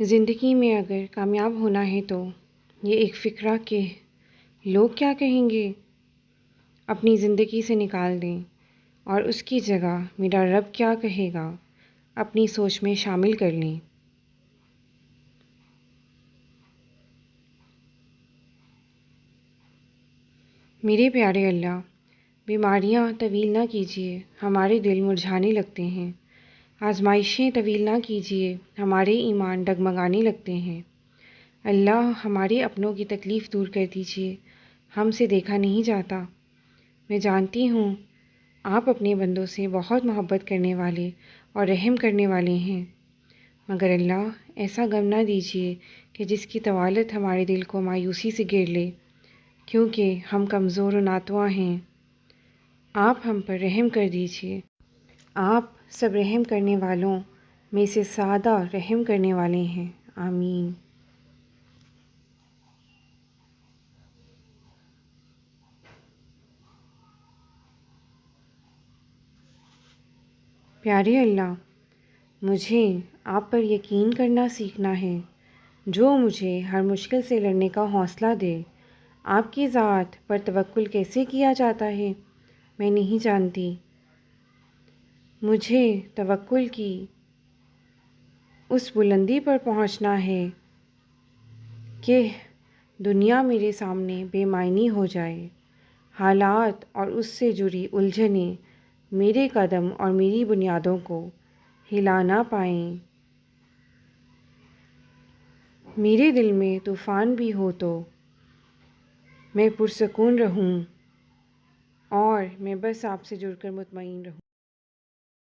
زندگی میں اگر کامیاب ہونا ہے تو یہ ایک فکرہ کہ لوگ کیا کہیں گے اپنی زندگی سے نکال دیں اور اس کی جگہ میرا رب کیا کہے گا اپنی سوچ میں شامل کر لیں۔ میرے پیارے اللہ، بیماریاں طویل نہ کیجیے، ہمارے دل مرجھانے لگتے ہیں۔ آزمائشیں طویل نہ کیجیے، ہمارے ایمان ڈگمگانے لگتے ہیں۔ اللہ، ہمارے اپنوں کی تکلیف دور کر دیجیے، ہم سے دیکھا نہیں جاتا۔ میں جانتی ہوں آپ اپنے بندوں سے بہت محبت کرنے والے اور رحم کرنے والے ہیں، مگر اللہ ایسا غم نہ دیجیے کہ جس کی طوالت ہمارے دل کو مایوسی سے گھیر لے، کیونکہ ہم کمزور و ناتواں ہیں۔ آپ ہم پر رحم کر دیجیے۔ آپ سب رحم کرنے والوں میں سے زیادہ رحم کرنے والے ہیں، آمین۔ پیارے اللہ، مجھے آپ پر یقین کرنا سیکھنا ہے، جو مجھے ہر مشکل سے لڑنے کا حوصلہ دے۔ آپ کی ذات پر توکل کیسے کیا جاتا ہے میں نہیں جانتی۔ مجھے توکل کی اس بلندی پر پہنچنا ہے کہ دنیا میرے سامنے بے معنی ہو جائے، حالات اور اس سے جڑی الجھنیں میرے قدم اور میری بنیادوں کو ہلا نہ پائیں۔ میرے دل میں طوفان بھی ہو تو میں پرسکون رہوں اور میں بس آپ سے جڑ کر مطمئن رہوں۔